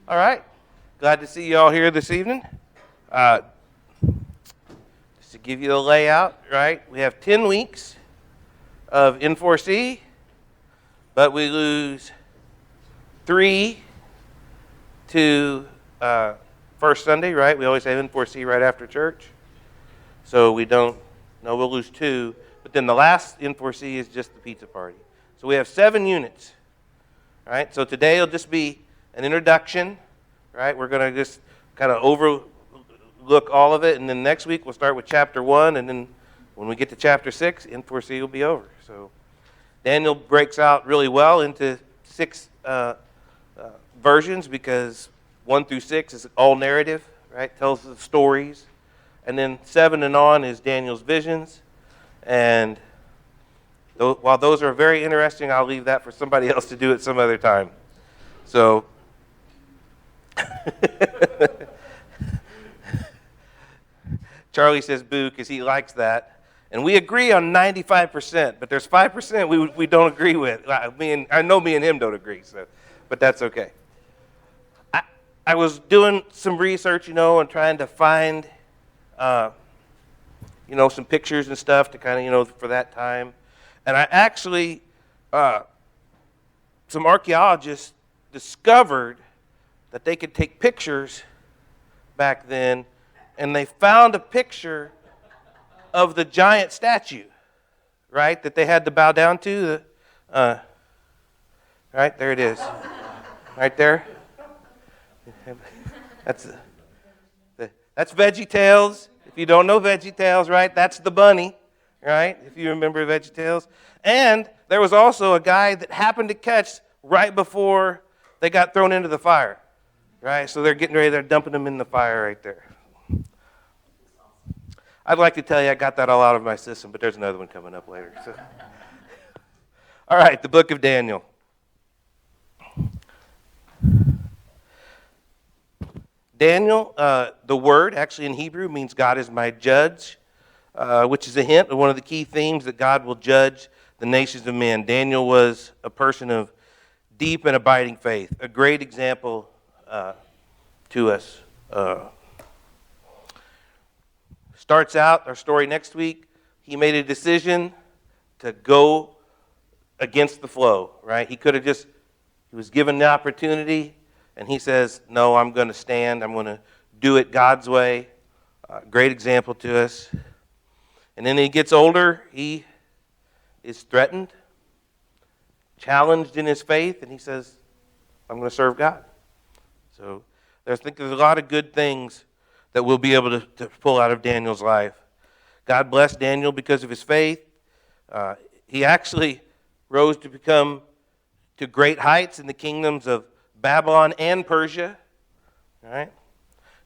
All right. Glad to see you all here this evening. Just to give you the layout, right? We have 10 weeks of N4C, but we lose 3 to first Sunday, right? We always have N4C right after church. So we'll lose 2. But then the last N4C is just the pizza party. So we have 7 units, right? So today will just be an introduction, right? We're going to just kind of overlook all of it, and then next week we'll start with chapter 1, and then when we get to chapter 6, N4C will be over. So Daniel breaks out really well into 6 versions because 1 through 6 is all narrative, right? Tells the stories. And then 7 and on is Daniel's visions. And while those are very interesting, I'll leave that for somebody else to do at some other time. So Charlie says boo because he likes that. And we agree on 95%, but there's 5% we don't agree with. I know me and him don't agree, but that's okay. I was doing some research, and trying to find, some pictures and stuff to kind of, for that time. And I actually, some archaeologists discovered that they could take pictures back then, and they found a picture of the giant statue, right, that they had to bow down to. Right, there it is. Right there. That's VeggieTales. If you don't know VeggieTales, right, that's the bunny, right, if you remember VeggieTales. And there was also a guy that happened to catch right before they got thrown into the fire, right? So they're getting ready, they're dumping them in the fire right there. I'd like to tell you I got that all out of my system, but there's another one coming up later. So. All right, the book of Daniel. Daniel, the word actually in Hebrew means God is my judge, which is a hint of one of the key themes that God will judge the nations of men. Daniel was a person of deep and abiding faith, a great example to us. Starts out our story next week. He made a decision to go against the flow, right? He was given the opportunity, and he says, no, I'm going to stand. I'm going to do it God's way. Great example to us. And then he gets older. He is threatened, challenged in his faith, and he says, I'm going to serve God. So I think there's a lot of good things that we'll be able to pull out of Daniel's life. God blessed Daniel because of his faith. He actually rose to become to great heights in the kingdoms of Babylon and Persia. All right?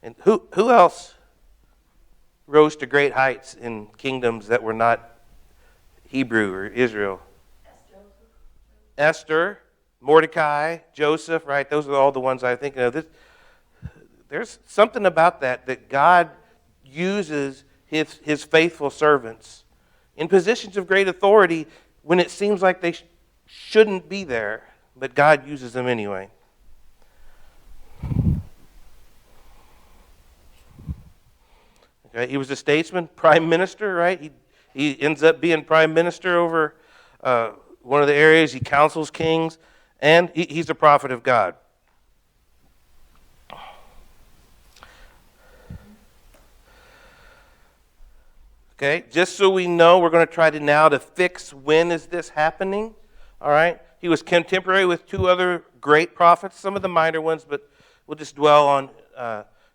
And who else rose to great heights in kingdoms that were not Hebrew or Israel? Esther, Mordecai, Joseph, right? Those are all the ones I think of. There's something about that God uses his faithful servants in positions of great authority when it seems like they shouldn't be there, but God uses them anyway. Okay, he was a statesman, prime minister, right? He ends up being prime minister over one of the areas. He counsels kings, and he's a prophet of God. Okay, just so we know, we're going to try to fix when is this happening, all right? He was contemporary with 2 other great prophets, some of the minor ones, but we'll just dwell on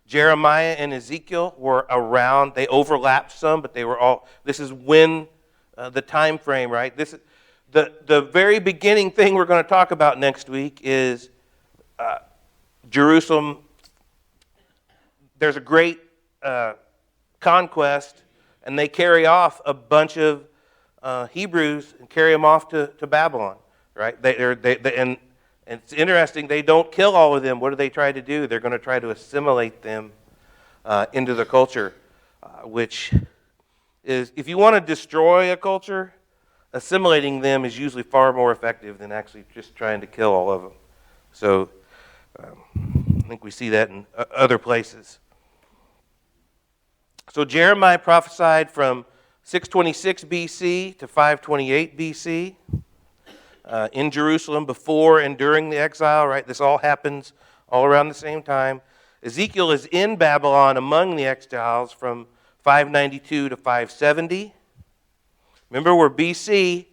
Jeremiah and Ezekiel were around. They overlapped some, but they were all, this is when the time frame, right? This is the very beginning thing we're going to talk about next week is Jerusalem. There's a great conquest, and they carry off a bunch of Hebrews and carry them off to Babylon, right? And it's interesting, they don't kill all of them. What do they try to do? They're going to try to assimilate them into the culture, which is, if you want to destroy a culture, assimilating them is usually far more effective than actually just trying to kill all of them. So I think we see that in other places. So Jeremiah prophesied from 626 BC to 528 BC in Jerusalem before and during the exile, right? This all happens all around the same time. Ezekiel is in Babylon among the exiles from 592 to 570. Remember, we're BC,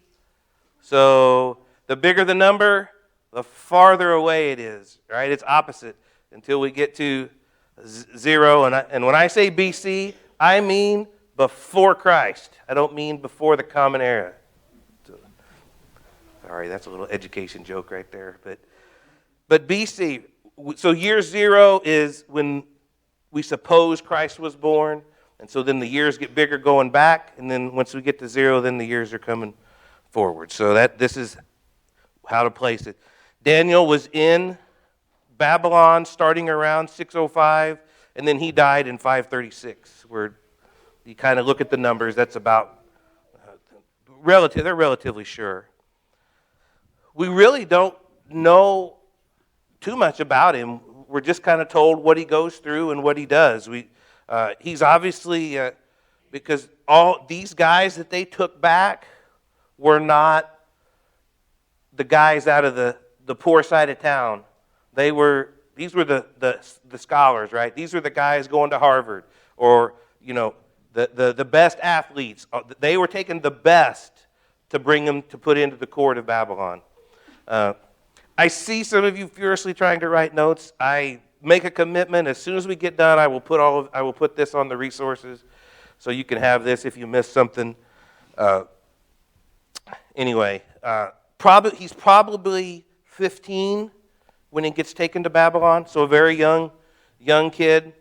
so the bigger the number, the farther away it is, right? It's opposite until we get to 0. And when I say BC, I mean before Christ. I don't mean before the Common Era. Sorry, that's a little education joke right there. But BC, so year 0 is when we suppose Christ was born. And so then the years get bigger going back. And then once we get to 0, then the years are coming forward. So this is how to place it. Daniel was in Babylon starting around 605. And then he died in 536, where you kind of look at the numbers. That's about they're relatively sure. We really don't know too much about him. We're just kind of told what he goes through and what he does. He's obviously, because all these guys that they took back were not the guys out of the poor side of town. These were the scholars, right? These were the guys going to Harvard, or the best athletes. They were taking the best to bring them to put into the court of Babylon. I see some of you furiously trying to write notes. I make a commitment. As soon as we get done, I will put this on the resources, so you can have this if you missed something. Anyway, he's probably 15 when he gets taken to Babylon, so a very young kid.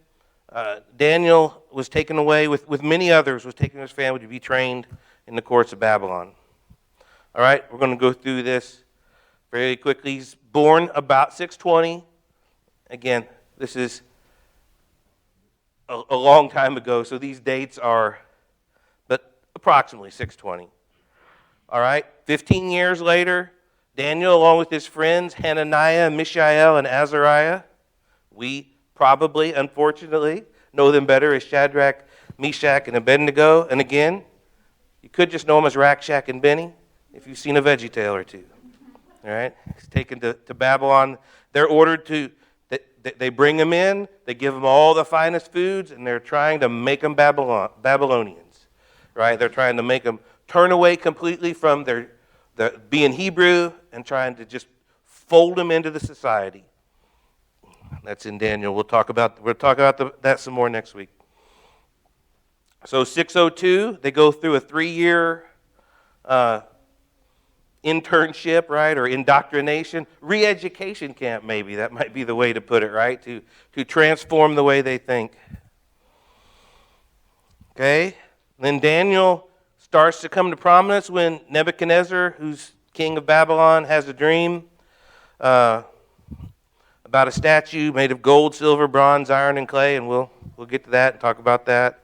Daniel was taken away with many others, was taken his family to be trained in the courts of Babylon. All right, we're going to go through this very quickly. He's born about 620. Again, this is a long time ago, so these dates are but approximately 620. All right, 15 years later, Daniel, along with his friends, Hananiah, Mishael, and Azariah, we probably, unfortunately, know them better as Shadrach, Meshach, and Abednego. And again, you could just know them as Rakshak and Benny if you've seen a VeggieTale or two. All right, he's taken to Babylon. They're ordered to, they bring them in, they give them all the finest foods, and they're trying to make them Babylonians. Right, they're trying to make them turn away completely from their being Hebrew and trying to just fold them into the society. That's in Daniel. We'll talk about that some more next week. So 602, they go through a 3-year internship, right, or indoctrination, re-education camp. Maybe that might be the way to put it, right, to transform the way they think. Okay, then Daniel starts to come to prominence when Nebuchadnezzar, who's king of Babylon, has a dream about a statue made of gold, silver, bronze, iron, and clay, and we'll get to that and talk about that.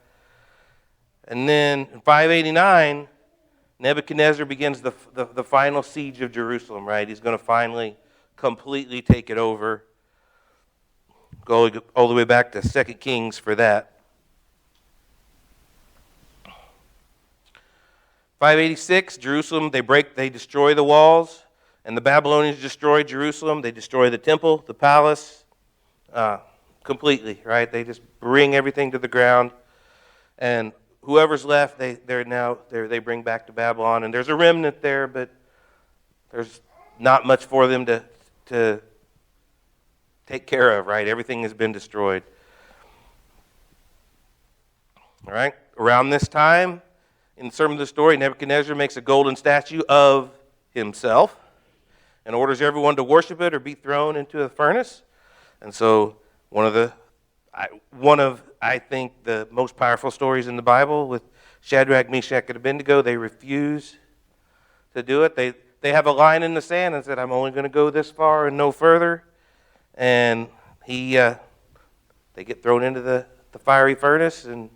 And then in 589, Nebuchadnezzar begins the final siege of Jerusalem, right? He's going to finally completely take it over. Go all the way back to 2 Kings for that. 586, Jerusalem, they destroy the walls, and the Babylonians destroy Jerusalem. They destroy the temple, the palace, completely, right? They just bring everything to the ground, and whoever's left, they bring back to Babylon, and there's a remnant there, but there's not much for them to take care of, right? Everything has been destroyed. All right, around this time, in the Sermon of the Story, Nebuchadnezzar makes a golden statue of himself and orders everyone to worship it or be thrown into a furnace. And so one of I think the most powerful stories in the Bible with Shadrach, Meshach, and Abednego, they refuse to do it. They have a line in the sand and said, "I'm only going to go this far and no further." And they get thrown into the fiery furnace. And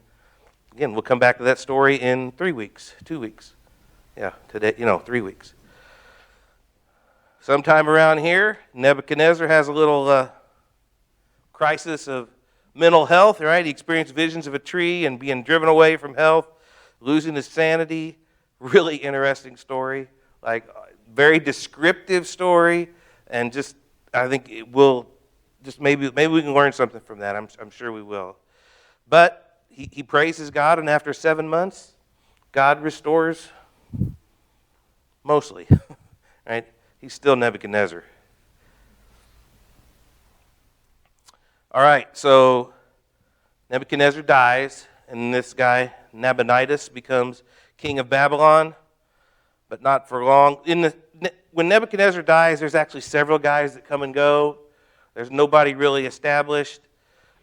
again, we'll come back to that story in 3 weeks, 2 weeks. Yeah, today, 3 weeks. Sometime around here, Nebuchadnezzar has a little crisis of mental health, right? He experienced visions of a tree and being driven away from health, losing his sanity. Really interesting story, like very descriptive story, and just I think it will just maybe we can learn something from that. I'm sure we will. But he praises God, and after 7 months, God restores mostly, right? He's still Nebuchadnezzar. All right, so Nebuchadnezzar dies, and this guy, Nabonidus, becomes king of Babylon, but not for long. When Nebuchadnezzar dies, there's actually several guys that come and go. There's nobody really established.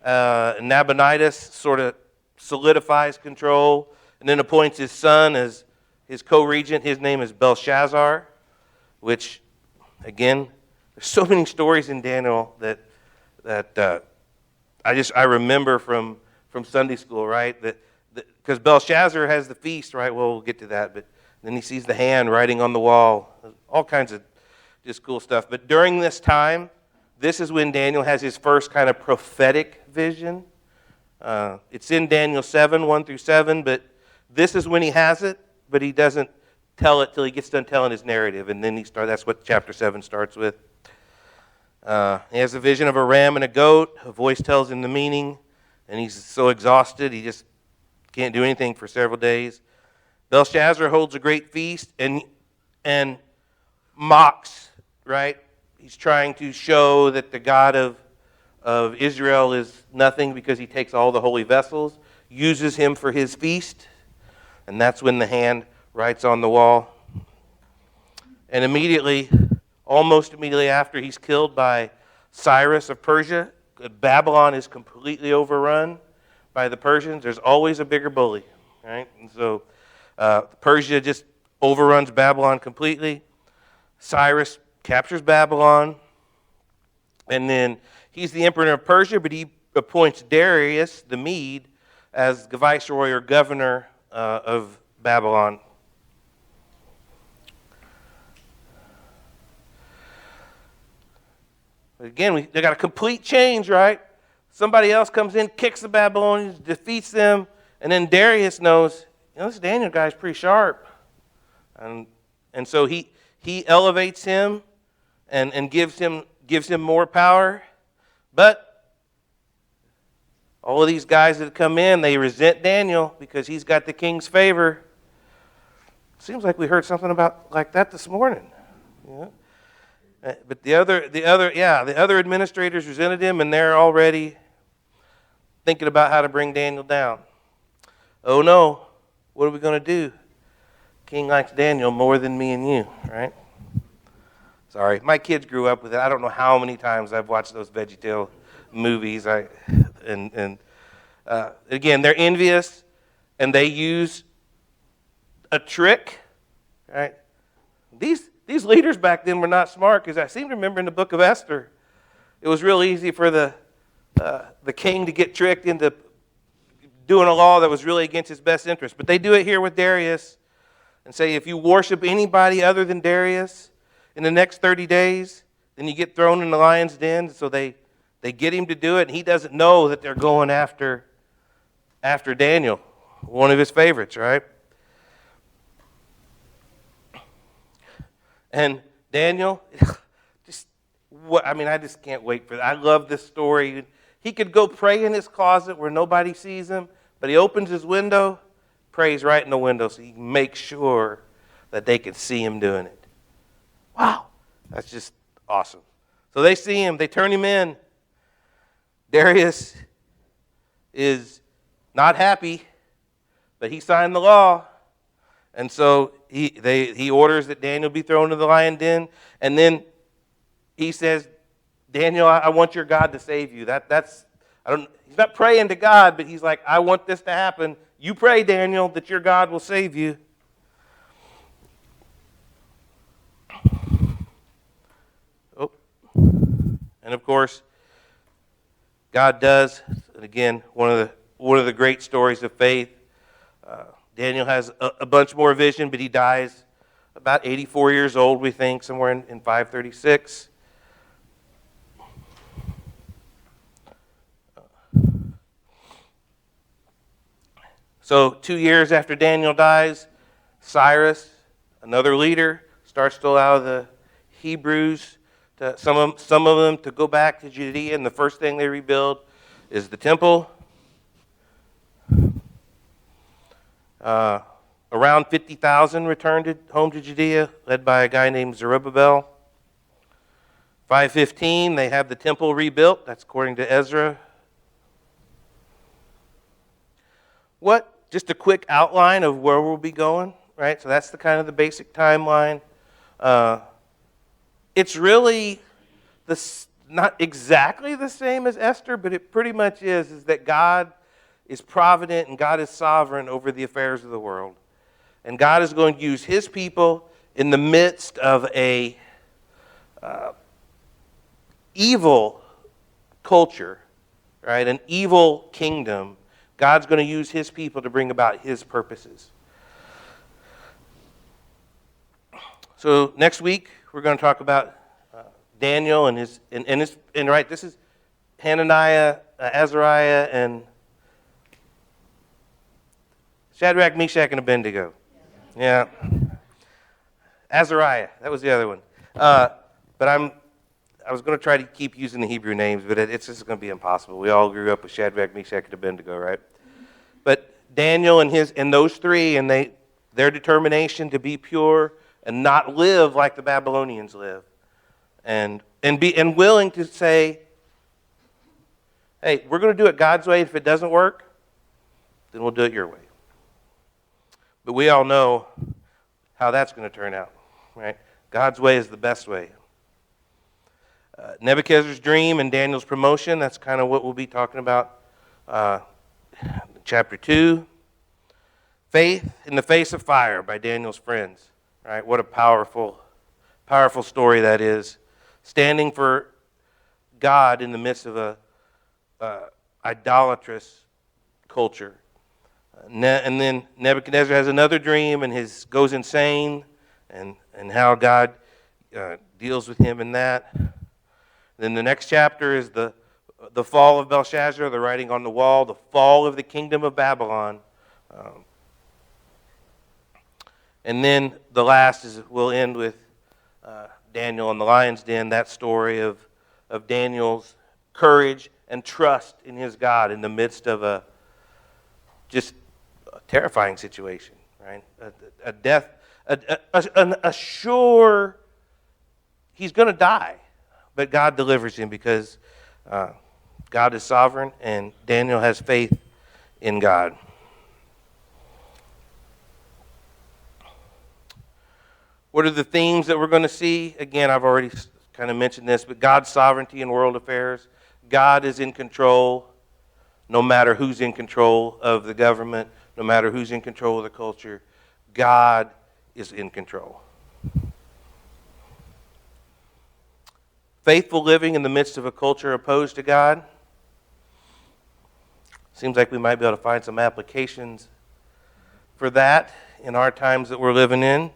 Nabonidus sort of solidifies control and then appoints his son as his co-regent. His name is Belshazzar, which, again, there's so many stories in Daniel that I remember from Sunday school, right? Because Belshazzar has the feast, right? Well, we'll get to that, but then he sees the hand writing on the wall, all kinds of just cool stuff. But during this time, this is when Daniel has his first kind of prophetic vision. It's in Daniel 7, 1 through 7, but this is when he has it, but he doesn't tell it till he gets done telling his narrative, and then that's what chapter 7 starts with. He has a vision of a ram and a goat. A voice tells him the meaning, and he's so exhausted he just can't do anything for several days. Belshazzar holds a great feast and mocks, right? He's trying to show that the God of Israel is nothing because he takes all the holy vessels, uses him for his feast, and that's when the hand writes on the wall. And almost immediately after, he's killed by Cyrus of Persia. Babylon is completely overrun by the Persians. There's always a bigger bully, right? And so Persia just overruns Babylon completely. Cyrus captures Babylon, and then he's the emperor of Persia, but he appoints Darius the Mede as the viceroy or governor of Babylon. Again, they got a complete change, right? Somebody else comes in, kicks the Babylonians, defeats them, and then Darius knows, this Daniel guy's pretty sharp. And so he elevates him and gives him more power. But all of these guys that come in, they resent Daniel because he's got the king's favor. Seems like we heard something about like that this morning. Yeah. But the other administrators resented him, and they're already thinking about how to bring Daniel down. Oh no, what are we going to do? King likes Daniel more than me and you, right? Sorry, my kids grew up with it. I don't know how many times I've watched those VeggieTales movies. Again, they're envious, and they use a trick, right? These leaders back then were not smart, because I seem to remember in the book of Esther, it was real easy for the king to get tricked into doing a law that was really against his best interest. But they do it here with Darius and say, if you worship anybody other than Darius in the next 30 days, then you get thrown in the lion's den. So they get him to do it, and he doesn't know that they're going after Daniel, one of his favorites, right? And Daniel, I just can't wait for that. I love this story. He could go pray in his closet where nobody sees him, but he opens his window, prays right in the window so he can make sure that they can see him doing it. Wow, that's just awesome. So they see him, they turn him in. Darius is not happy, but he signed the law. And so he orders that Daniel be thrown into the lion den, and then he says, Daniel, I want your God to save you. He's not praying to God, but he's like, I want this to happen. You pray, Daniel, that your God will save you. Oh. And of course, God does. And again, one of the great stories of faith. Daniel has a bunch more vision, but he dies about 84 years old, we think, somewhere in 536. So 2 years after Daniel dies, Cyrus, another leader, starts to allow the Hebrews, some of them to go back to Judea, and the first thing they rebuild is the temple. Around 50,000 returned home to Judea, led by a guy named Zerubbabel. 515, they have the temple rebuilt. That's according to Ezra. Just a quick outline of where we'll be going, right? So that's the kind of the basic timeline. It's really not exactly the same as Esther, but it pretty much is that God is provident and God is sovereign over the affairs of the world. And God is going to use his people in the midst of a evil culture, right? An evil kingdom. God's going to use his people to bring about his purposes. So next week we're going to talk about Daniel and his right. This is Hananiah, Azariah, and Shadrach, Meshach, and Abednego. Yeah. Azariah, that was the other one. But I was going to try to keep using the Hebrew names, but it's just going to be impossible. We all grew up with Shadrach, Meshach, and Abednego, right? But Daniel and those three, and their determination to be pure and not live like the Babylonians live, and willing to say, hey, we're going to do it God's way. If it doesn't work, then we'll do it your way. But we all know how that's going to turn out, right? God's way is the best way. Nebuchadnezzar's dream and Daniel's promotion, that's kind of what we'll be talking about chapter 2. Faith in the face of fire by Daniel's friends. Right? What a powerful, powerful story that is. Standing for God in the midst of a idolatrous culture. And then Nebuchadnezzar has another dream and goes insane, and how God deals with him in that. Then the next chapter is the fall of Belshazzar, the writing on the wall, the fall of the kingdom of Babylon. And then the last we'll end with Daniel in the lion's den, that story of Daniel's courage and trust in his God in the midst of a terrifying situation, right? A death, a sure, he's going to die, but God delivers him because God is sovereign and Daniel has faith in God. What are the themes that we're going to see? Again, I've already kind of mentioned this, but God's sovereignty in world affairs. God is in control no matter who's in control of the government, no matter who's in control of the culture. God is in control. Faithful living in the midst of a culture opposed to God. Seems like we might be able to find some applications for that in our times that we're living in.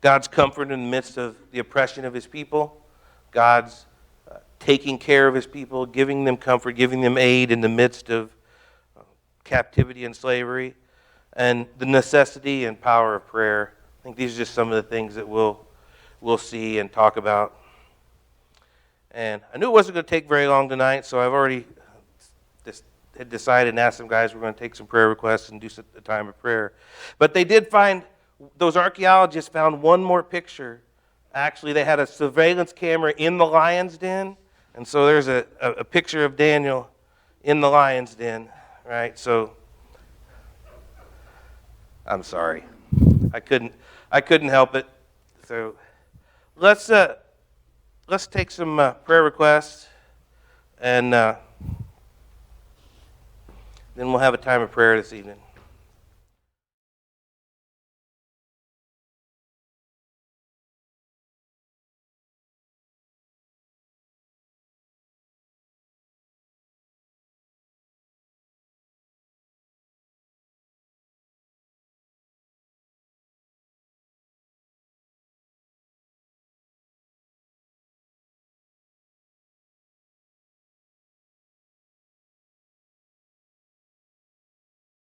God's comfort in the midst of the oppression of his people. God's taking care of his people, giving them comfort, giving them aid in the midst of captivity and slavery. And the necessity and power of prayer. I think these are just some of the things that we'll see and talk about. And I knew it wasn't going to take very long tonight, so I've already had decided and asked some guys we're going to take some prayer requests and do a time of prayer. But they did find, those archaeologists found one more picture. Actually, they had a surveillance camera in the lion's den, and so there's a picture of Daniel in the lion's den, right? So, I'm sorry. I couldn't help it. So, let's take some prayer requests, and then we'll have a time of prayer this evening.